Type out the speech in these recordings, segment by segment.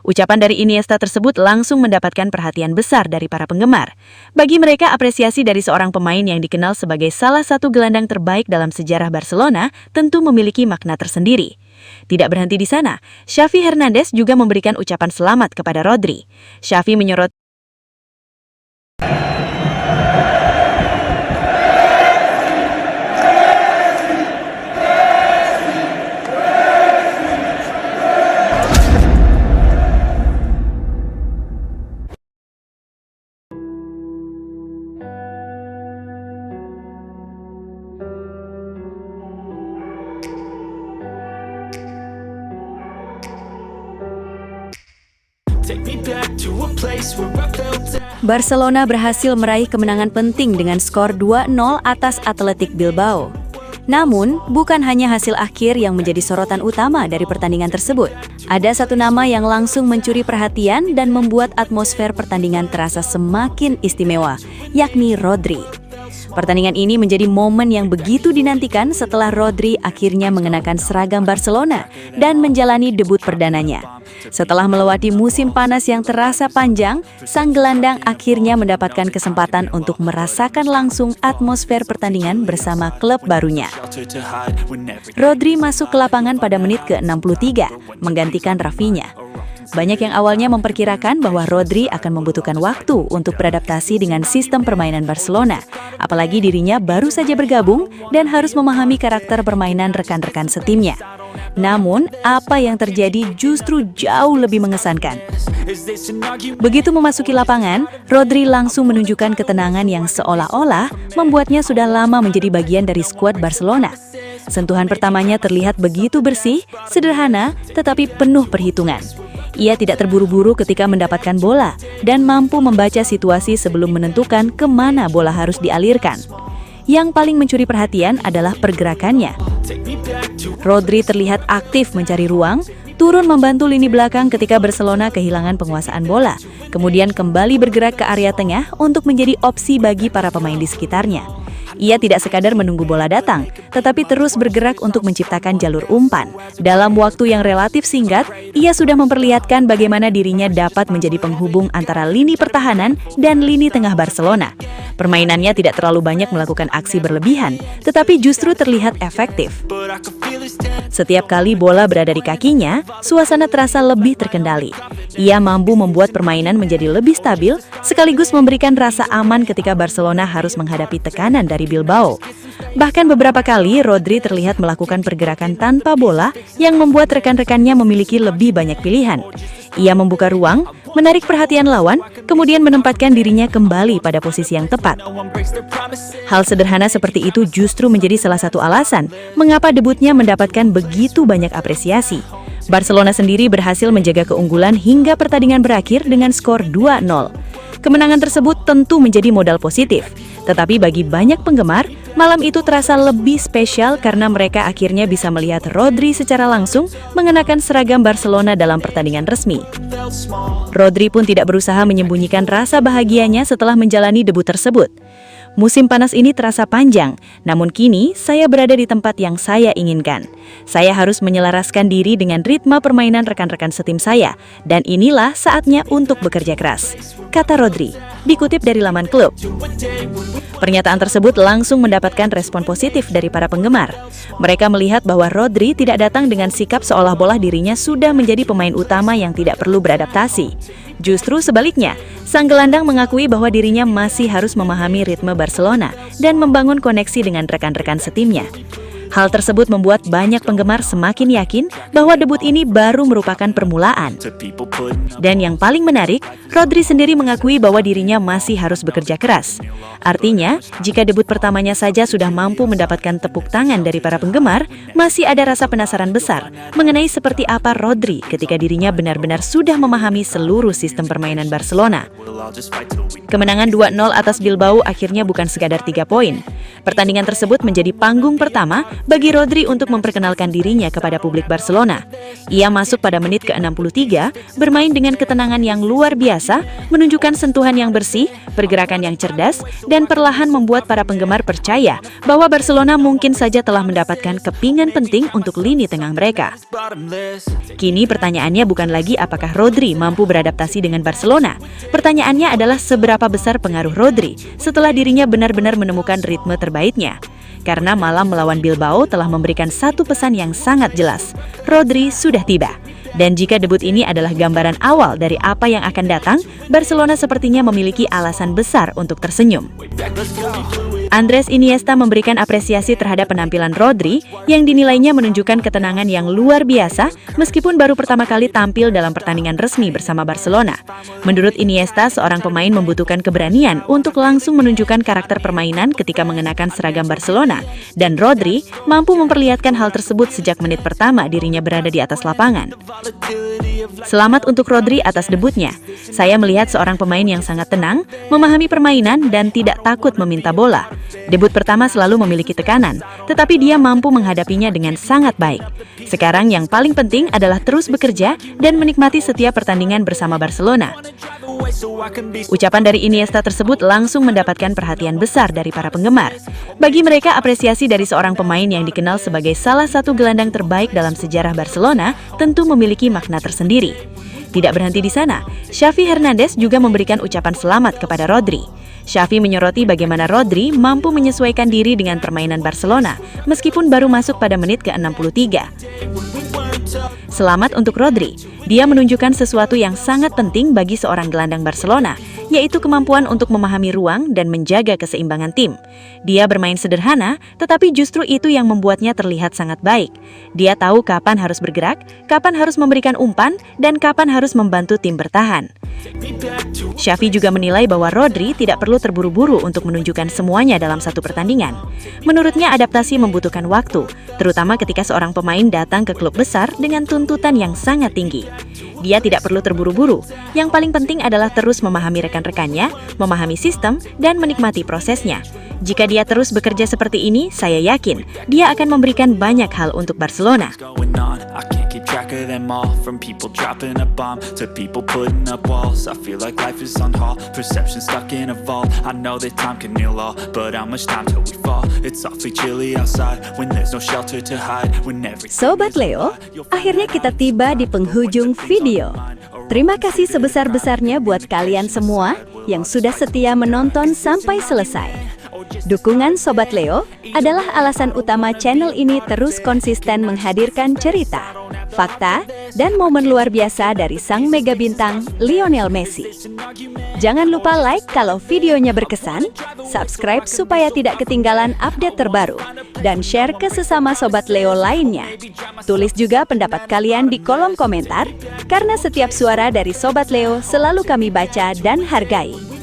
Ucapan dari Iniesta tersebut langsung mendapatkan perhatian besar dari para penggemar. Bagi mereka, apresiasi dari seorang pemain yang dikenal sebagai salah satu gelandang terbaik dalam sejarah Barcelona tentu memiliki makna tersendiri. Tidak berhenti di sana, Xavi Hernandez juga memberikan ucapan selamat kepada Rodri. Xavi menyoroti Barcelona berhasil meraih kemenangan penting dengan skor 2-0 atas Athletic Bilbao. Namun, bukan hanya hasil akhir yang menjadi sorotan utama dari pertandingan tersebut. Ada satu nama yang langsung mencuri perhatian dan membuat atmosfer pertandingan terasa semakin istimewa, yakni Rodri. Pertandingan ini menjadi momen yang begitu dinantikan setelah Rodri akhirnya mengenakan seragam Barcelona dan menjalani debut perdananya. Setelah melewati musim panas yang terasa panjang, sang gelandang akhirnya mendapatkan kesempatan untuk merasakan langsung atmosfer pertandingan bersama klub barunya. Rodri masuk ke lapangan pada menit ke-63, menggantikan Rafinha. Banyak yang awalnya memperkirakan bahwa Rodri akan membutuhkan waktu untuk beradaptasi dengan sistem permainan Barcelona, apalagi dirinya baru saja bergabung dan harus memahami karakter permainan rekan-rekan setimnya. Namun, apa yang terjadi justru jauh lebih mengesankan. Begitu memasuki lapangan, Rodri langsung menunjukkan ketenangan yang seolah-olah membuatnya sudah lama menjadi bagian dari skuad Barcelona. Sentuhan pertamanya terlihat begitu bersih, sederhana, tetapi penuh perhitungan. Ia tidak terburu-buru ketika mendapatkan bola dan mampu membaca situasi sebelum menentukan kemana bola harus dialirkan. Yang paling mencuri perhatian adalah pergerakannya. Rodri terlihat aktif mencari ruang, turun membantu lini belakang ketika Barcelona kehilangan penguasaan bola, kemudian kembali bergerak ke area tengah untuk menjadi opsi bagi para pemain di sekitarnya. Ia tidak sekadar menunggu bola datang, tetapi terus bergerak untuk menciptakan jalur umpan. Dalam waktu yang relatif singkat, ia sudah memperlihatkan bagaimana dirinya dapat menjadi penghubung antara lini pertahanan dan lini tengah Barcelona. Permainannya tidak terlalu banyak melakukan aksi berlebihan, tetapi justru terlihat efektif. Setiap kali bola berada di kakinya, suasana terasa lebih terkendali. Ia mampu membuat permainan menjadi lebih stabil, sekaligus memberikan rasa aman ketika Barcelona harus menghadapi tekanan dari Bilbao. Bahkan beberapa kali Rodri terlihat melakukan pergerakan tanpa bola yang membuat rekan-rekannya memiliki lebih banyak pilihan. Ia membuka ruang, menarik perhatian lawan, kemudian menempatkan dirinya kembali pada posisi yang tepat. Hal sederhana seperti itu justru menjadi salah satu alasan mengapa debutnya mendapatkan begitu banyak apresiasi. Barcelona sendiri berhasil menjaga keunggulan hingga pertandingan berakhir dengan skor 2-0. Kemenangan tersebut tentu menjadi modal positif, tetapi bagi banyak penggemar, malam itu terasa lebih spesial karena mereka akhirnya bisa melihat Rodri secara langsung mengenakan seragam Barcelona dalam pertandingan resmi. Rodri pun tidak berusaha menyembunyikan rasa bahagianya setelah menjalani debut tersebut. Musim panas ini terasa panjang, namun kini saya berada di tempat yang saya inginkan. Saya harus menyelaraskan diri dengan ritme permainan rekan-rekan setim saya, dan inilah saatnya untuk bekerja keras, kata Rodri, dikutip dari laman klub. Pernyataan tersebut langsung mendapatkan respon positif dari para penggemar. Mereka melihat bahwa Rodri tidak datang dengan sikap seolah-olah dirinya sudah menjadi pemain utama yang tidak perlu beradaptasi. Justru sebaliknya, sang gelandang mengakui bahwa dirinya masih harus memahami ritme Barcelona dan membangun koneksi dengan rekan-rekan setimnya. Hal tersebut membuat banyak penggemar semakin yakin bahwa debut ini baru merupakan permulaan. Dan yang paling menarik, Rodri sendiri mengakui bahwa dirinya masih harus bekerja keras. Artinya, jika debut pertamanya saja sudah mampu mendapatkan tepuk tangan dari para penggemar, masih ada rasa penasaran besar mengenai seperti apa Rodri ketika dirinya benar-benar sudah memahami seluruh sistem permainan Barcelona. Kemenangan 2-0 atas Bilbao akhirnya bukan sekadar 3 poin. Pertandingan tersebut menjadi panggung pertama bagi Rodri untuk memperkenalkan dirinya kepada publik Barcelona. Ia masuk pada menit ke-63, bermain dengan ketenangan yang luar biasa, menunjukkan sentuhan yang bersih, pergerakan yang cerdas, dan perlahan membuat para penggemar percaya bahwa Barcelona mungkin saja telah mendapatkan kepingan penting untuk lini tengah mereka. Kini pertanyaannya bukan lagi apakah Rodri mampu beradaptasi dengan Barcelona. Pertanyaannya adalah seberapa besar pengaruh Rodri setelah dirinya benar-benar menemukan ritme terbaiknya. Karena malam melawan Bilbao telah memberikan satu pesan yang sangat jelas. Rodri sudah tiba. Dan jika debut ini adalah gambaran awal dari apa yang akan datang, Barcelona sepertinya memiliki alasan besar untuk tersenyum. Andres Iniesta memberikan apresiasi terhadap penampilan Rodri yang dinilainya menunjukkan ketenangan yang luar biasa meskipun baru pertama kali tampil dalam pertandingan resmi bersama Barcelona. Menurut Iniesta, seorang pemain membutuhkan keberanian untuk langsung menunjukkan karakter permainan ketika mengenakan seragam Barcelona, dan Rodri mampu memperlihatkan hal tersebut sejak menit pertama dirinya berada di atas lapangan. Selamat untuk Rodri atas debutnya. Saya melihat seorang pemain yang sangat tenang, memahami permainan, dan tidak takut meminta bola. Debut pertama selalu memiliki tekanan, tetapi dia mampu menghadapinya dengan sangat baik. Sekarang yang paling penting adalah terus bekerja dan menikmati setiap pertandingan bersama Barcelona. Ucapan dari Iniesta tersebut langsung mendapatkan perhatian besar dari para penggemar. Bagi mereka, apresiasi dari seorang pemain yang dikenal sebagai salah satu gelandang terbaik dalam sejarah Barcelona tentu memiliki makna tersendiri. Tidak berhenti di sana, Xavi Hernandez juga memberikan ucapan selamat kepada Rodri. Xavi menyoroti bagaimana Rodri mampu menyesuaikan diri dengan permainan Barcelona meskipun baru masuk pada menit ke-63. Selamat untuk Rodri. Dia menunjukkan sesuatu yang sangat penting bagi seorang gelandang Barcelona, yaitu kemampuan untuk memahami ruang dan menjaga keseimbangan tim. Dia bermain sederhana, tetapi justru itu yang membuatnya terlihat sangat baik. Dia tahu kapan harus bergerak, kapan harus memberikan umpan, dan kapan harus membantu tim bertahan. Xavi juga menilai bahwa Rodri tidak perlu terburu-buru untuk menunjukkan semuanya dalam satu pertandingan. Menurutnya, adaptasi membutuhkan waktu, terutama ketika seorang pemain datang ke klub besar dengan tuntutan yang sangat tinggi. Dia tidak perlu terburu-buru. Yang paling penting adalah terus memahami rekan-rekannya, memahami sistem, dan menikmati prosesnya. Jika dia terus bekerja seperti ini, saya yakin dia akan memberikan banyak hal untuk Barcelona. Track of them all, from people dropping a bomb to people putting up walls. I feel like life is on hold, perception stuck in a vault. I know that time can heal all, but how much time till we fall? It's awfully chilly outside when there's no shelter to hide. When everything Sobat Leo, akhirnya kita tiba di penghujung video. Terima kasih sebesar-besarnya buat kalian semua yang sudah setia menonton sampai selesai. Dukungan Sobat Leo adalah alasan utama channel ini terus konsisten menghadirkan cerita, fakta, dan momen luar biasa dari sang mega bintang Lionel Messi. Jangan lupa like kalau videonya berkesan, subscribe supaya tidak ketinggalan update terbaru, dan share ke sesama Sobat Leo lainnya. Tulis juga pendapat kalian di kolom komentar, karena setiap suara dari Sobat Leo selalu kami baca dan hargai.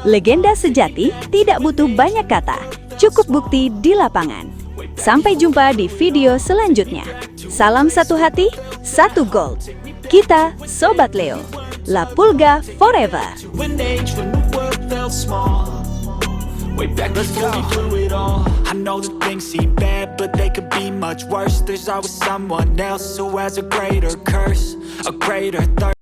Legenda sejati tidak butuh banyak kata, cukup bukti di lapangan. Sampai jumpa di video selanjutnya. Salam satu hati, satu gold. Kita Sobat Leo. La Pulga forever. Way back before we blew it all. I know that things seem bad, but they could be much worse. There's always someone else who has a greater curse, a greater thirst.